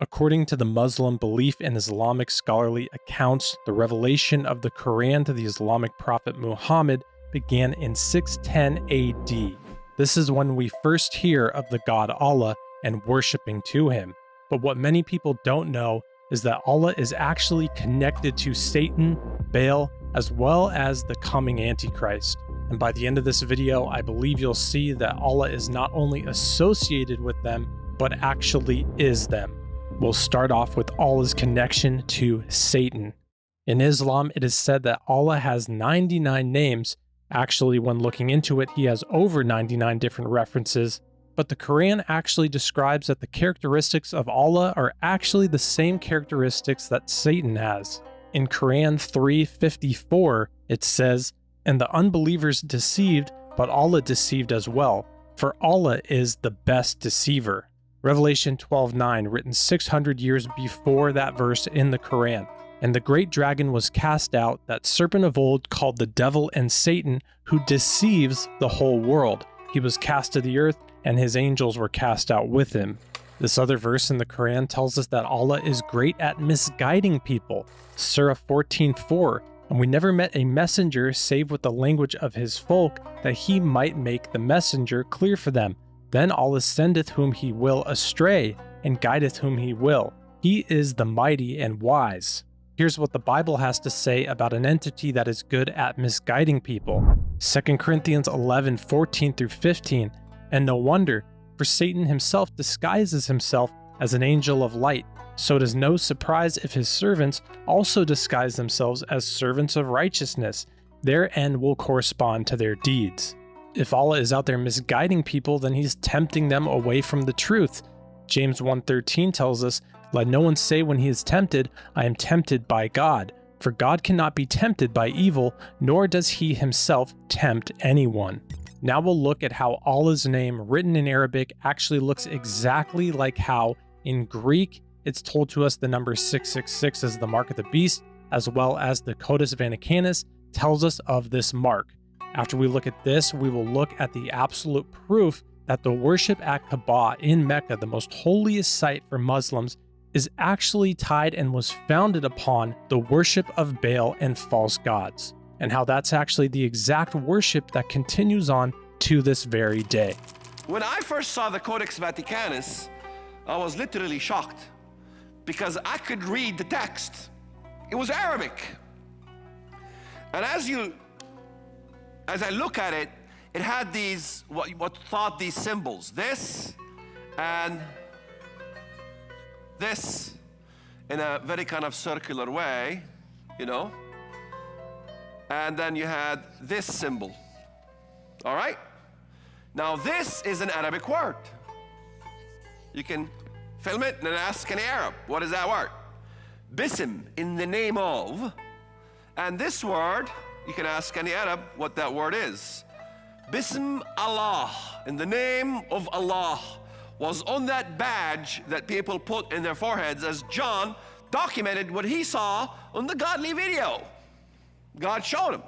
According to the Muslim belief in Islamic scholarly accounts, the revelation of the Quran to the Islamic prophet Muhammad began in 610 AD. This is when we first hear of the God Allah and worshiping to him. But what many people don't know is that Allah is actually connected to Satan, Baal, as well as the coming Antichrist. And by the end of this video, I believe you'll see that Allah is not only associated with them, but actually is them. We'll start off with Allah's connection to Satan. In Islam, it is said that Allah has 99 names. Actually, when looking into it, he has over 99 different references. But the Quran actually describes that the characteristics of Allah are actually the same characteristics that Satan has. In Quran 3:54, it says, "And the unbelievers deceived, but Allah deceived as well, for Allah is the best deceiver." Revelation 12:9, written 600 years before that verse in the Quran. "And the great dragon was cast out, that serpent of old called the devil and Satan, who deceives the whole world. He was cast to the earth, and his angels were cast out with him." This other verse in the Quran tells us that Allah is great at misguiding people. Surah 14:4, "And we never met a messenger save with the language of his folk, that he might make the messenger clear for them. Then Allah sendeth whom he will astray, and guideth whom he will. He is the mighty and wise." Here's what the Bible has to say about an entity that is good at misguiding people. 2 Corinthians 11:14-15, "And no wonder, for Satan himself disguises himself as an angel of light. So it is no surprise if his servants also disguise themselves as servants of righteousness. Their end will correspond to their deeds." If Allah is out there misguiding people, then he's tempting them away from the truth. James 1:13 tells us, "Let no one say when he is tempted, I am tempted by God. For God cannot be tempted by evil, nor does he himself tempt anyone." Now we'll look at how Allah's name written in Arabic actually looks exactly like how in Greek it's told to us the number 666 is the mark of the beast, as well as the Codex Vaticanus tells us of this mark. After we look at this, we will look at the absolute proof that the worship at Kaaba in Mecca, the most holiest site for Muslims, is actually tied and was founded upon the worship of Baal and false gods, and how that's actually the exact worship that continues on to this very day. When I first saw the Codex Vaticanus, I was literally shocked because I could read the text. It was Arabic. And as I look at it, it had these, what thought these symbols, this and this in a very kind of circular way, you know. And then you had this symbol, all right? Now this is an Arabic word. You can film it and ask any Arab, what is that word? Bism, in the name of. And this word, you can ask any Arab what that word is. Bism Allah, in the name of Allah, was on that badge that people put in their foreheads as John documented what he saw on the godly video. God showed him.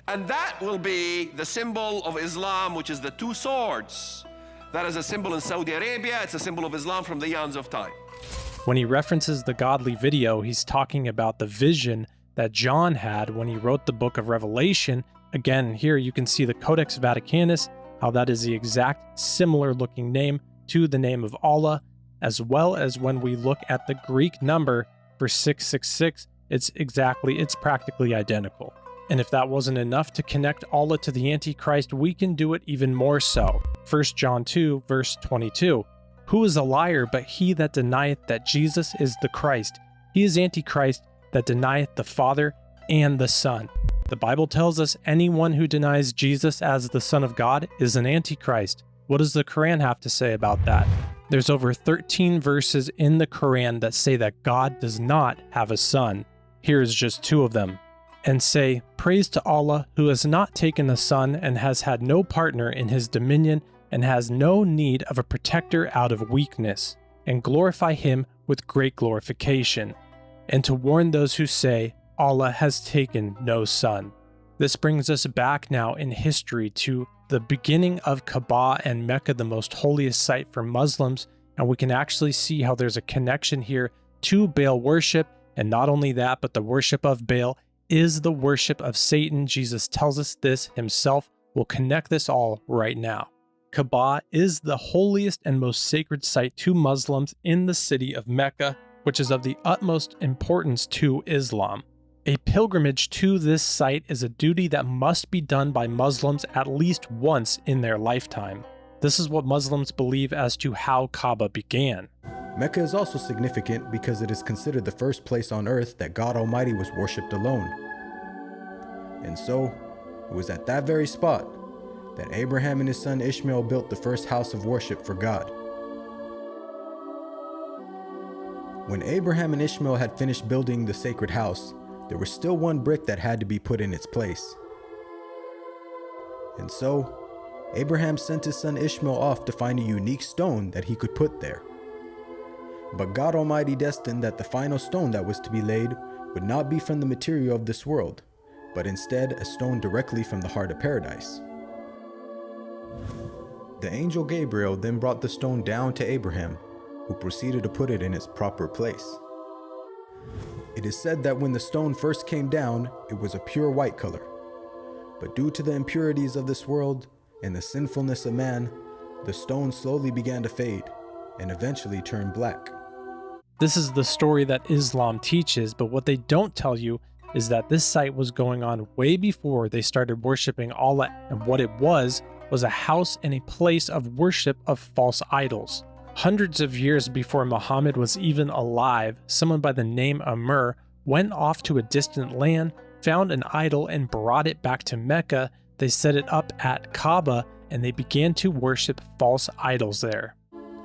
And that will be the symbol of Islam, which is the two swords. That is a symbol in Saudi Arabia. It's a symbol of Islam from the eons of time. When he references the godly video, he's talking about the vision that John had when he wrote the book of Revelation. Again, here you can see the Codex Vaticanus, how that is the exact similar looking name to the name of Allah, as well as when we look at the Greek number for 666, it's practically identical. And if that wasn't enough to connect Allah to the Antichrist, we can do it even more so. 1 John 2, verse 22. "Who is a liar but he that denieth that Jesus is the Christ? He is Antichrist that denieth the Father and the Son." The Bible tells us anyone who denies Jesus as the Son of God is an Antichrist. What does the Quran have to say about that? There's over 13 verses in the Quran that say that God does not have a son. Here's just two of them. "And say, Praise to Allah, who has not taken a son and has had no partner in his dominion and has no need of a protector out of weakness, and glorify him with great glorification. And to warn those who say, Allah has taken no son." This brings us back now in history to the beginning of Kaaba and Mecca, the most holiest site for Muslims, and we can actually see how there's a connection here to Baal worship. And not only that, but the worship of Baal is the worship of Satan. Jesus tells us this himself. We'll connect this all right now. Kaaba is the holiest and most sacred site to Muslims in the city of Mecca, which is of the utmost importance to Islam. A pilgrimage to this site is a duty that must be done by Muslims at least once in their lifetime. This is what Muslims believe as to how Kaaba began. Mecca is also significant because it is considered the first place on earth that God Almighty was worshipped alone. And so, it was at that very spot that Abraham and his son Ishmael built the first house of worship for God. When Abraham and Ishmael had finished building the sacred house, there was still one brick that had to be put in its place. And so, Abraham sent his son Ishmael off to find a unique stone that he could put there. But God Almighty destined that the final stone that was to be laid would not be from the material of this world, but instead a stone directly from the heart of paradise. The angel Gabriel then brought the stone down to Abraham, who proceeded to put it in its proper place. It is said that when the stone first came down, it was a pure white color. But due to the impurities of this world and the sinfulness of man, the stone slowly began to fade and eventually turned black. This is the story that Islam teaches, but what they don't tell you is that this site was going on way before they started worshiping Allah, and what it was a house and a place of worship of false idols. Hundreds of years before Muhammad was even alive, someone by the name Amr went off to a distant land, found an idol, and brought it back to Mecca. They set it up at Kaaba, and they began to worship false idols there.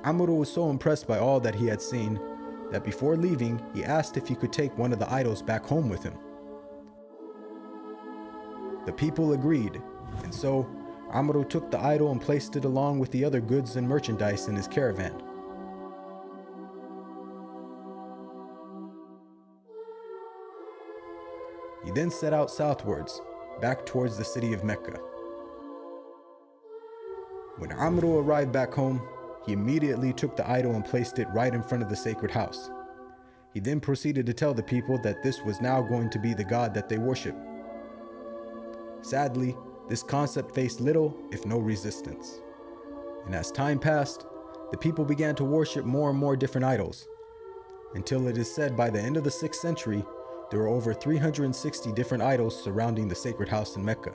Amr was so impressed by all that he had seen that before leaving, he asked if he could take one of the idols back home with him. The people agreed, and so Amr took the idol and placed it along with the other goods and merchandise in his caravan. He then set out southwards, back towards the city of Mecca. When Amr arrived back home, he immediately took the idol and placed it right in front of the sacred house. He then proceeded to tell the people that this was now going to be the God that they worship. Sadly, this concept faced little, if no resistance. And as time passed, the people began to worship more and more different idols, until it is said by the end of the 6th century, there were over 360 different idols surrounding the sacred house in Mecca.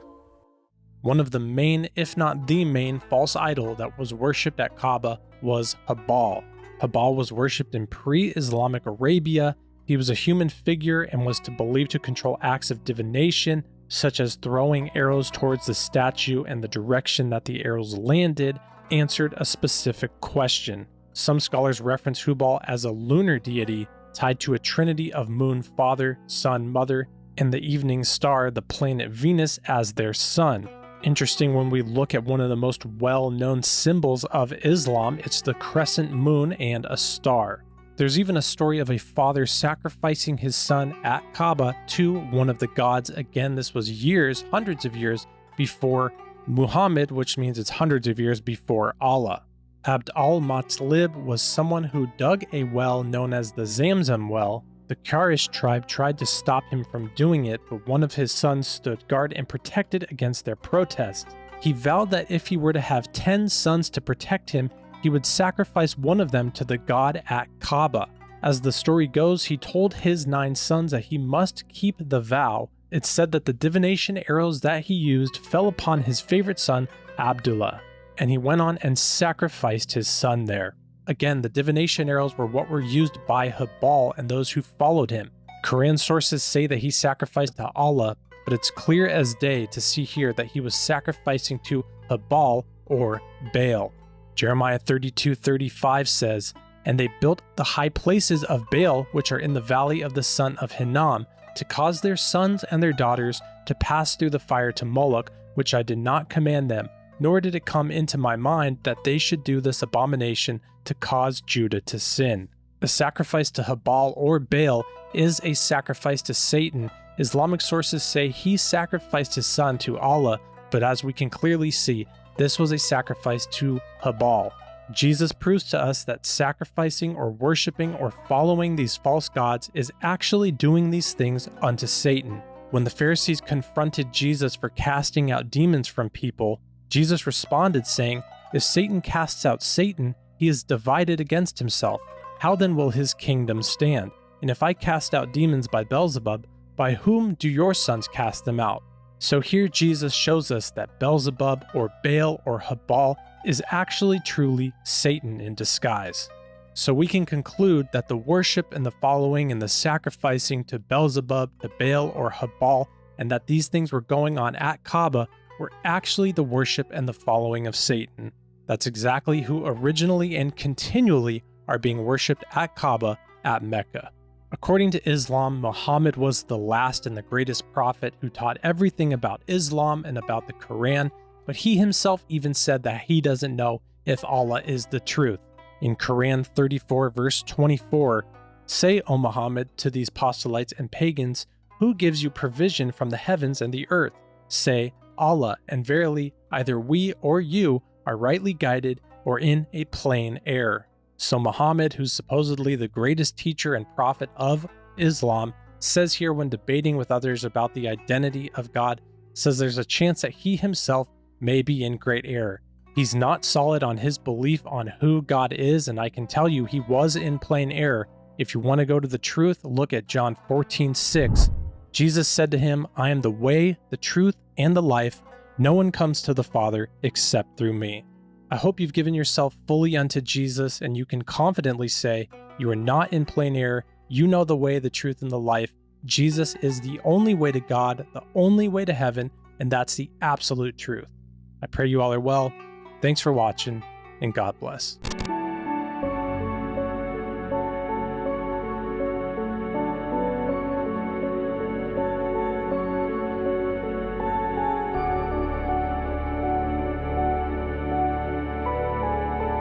One of the main, if not the main, false idol that was worshipped at Kaaba was BAAL. BAAL was worshipped in pre-Islamic Arabia. He was a human figure and was believed to control acts of divination, such as throwing arrows towards the statue, and the direction that the arrows landed answered a specific question. Some scholars reference Hubal as a lunar deity tied to a trinity of moon, father, sun, mother, and the evening star, the planet Venus, as their son. Interesting, when we look at one of the most well-known symbols of Islam, it's the crescent moon and a star. There's even a story of a father sacrificing his son at Kaaba to one of the gods. Again, this was years, hundreds of years before Muhammad, which means it's hundreds of years before Allah. Abd al-Muttalib was someone who dug a well known as the Zamzam well. The Quraysh tribe tried to stop him from doing it, but one of his sons stood guard and protected against their protest. He vowed that if he were to have 10 sons to protect him, he would sacrifice one of them to the god at Kaaba. As the story goes, he told his 9 sons that he must keep the vow. It's said that the divination arrows that he used fell upon his favorite son, Abdullah, and he went on and sacrificed his son there. Again, the divination arrows were what were used by Hubal and those who followed him. Quran sources say that he sacrificed to Allah, but it's clear as day to see here that he was sacrificing to Hubal or Baal. Jeremiah 32:35 says, "And they built the high places of Baal, which are in the valley of the son of Hinnom, to cause their sons and their daughters to pass through the fire to Moloch, which I did not command them, nor did it come into my mind that they should do this abomination to cause Judah to sin." A sacrifice to Hubal or Baal is a sacrifice to Satan. Islamic sources say he sacrificed his son to Allah, but as we can clearly see, this was a sacrifice to Hubal. Jesus proves to us that sacrificing or worshiping or following these false gods is actually doing these things unto Satan. When the Pharisees confronted Jesus for casting out demons from people, Jesus responded saying, "If Satan casts out Satan, he is divided against himself. How then will his kingdom stand? And if I cast out demons by Beelzebub, by whom do your sons cast them out?" So here Jesus shows us that Beelzebub or Baal or Habal is actually truly Satan in disguise. So we can conclude that the worship and the following and the sacrificing to Beelzebub, to Baal or Habal, and that these things were going on at Kaaba were actually the worship and the following of Satan. That's exactly who originally and continually are being worshipped at Kaaba at Mecca. According to Islam, Muhammad was the last and the greatest prophet who taught everything about Islam and about the Quran, but he himself even said that he doesn't know if Allah is the truth. In Quran 34 verse 24, "Say, O Muhammad, to these proselytes and pagans, who gives you provision from the heavens and the earth? Say, Allah, and verily, either we or you are rightly guided or in a plain error." So Muhammad, who's supposedly the greatest teacher and prophet of Islam, says here when debating with others about the identity of God, says there's a chance that he himself may be in great error. He's not solid on his belief on who God is, and I can tell you he was in plain error. If you want to go to the truth, look at John 14:6. Jesus said to him, "I am the way, the truth, and the life. No one comes to the Father except through me." I hope you've given yourself fully unto Jesus, and you can confidently say, you are not in plain error, you know the way, the truth, and the life. Jesus is the only way to God, the only way to heaven, and that's the absolute truth. I pray you all are well. Thanks for watching, and God bless.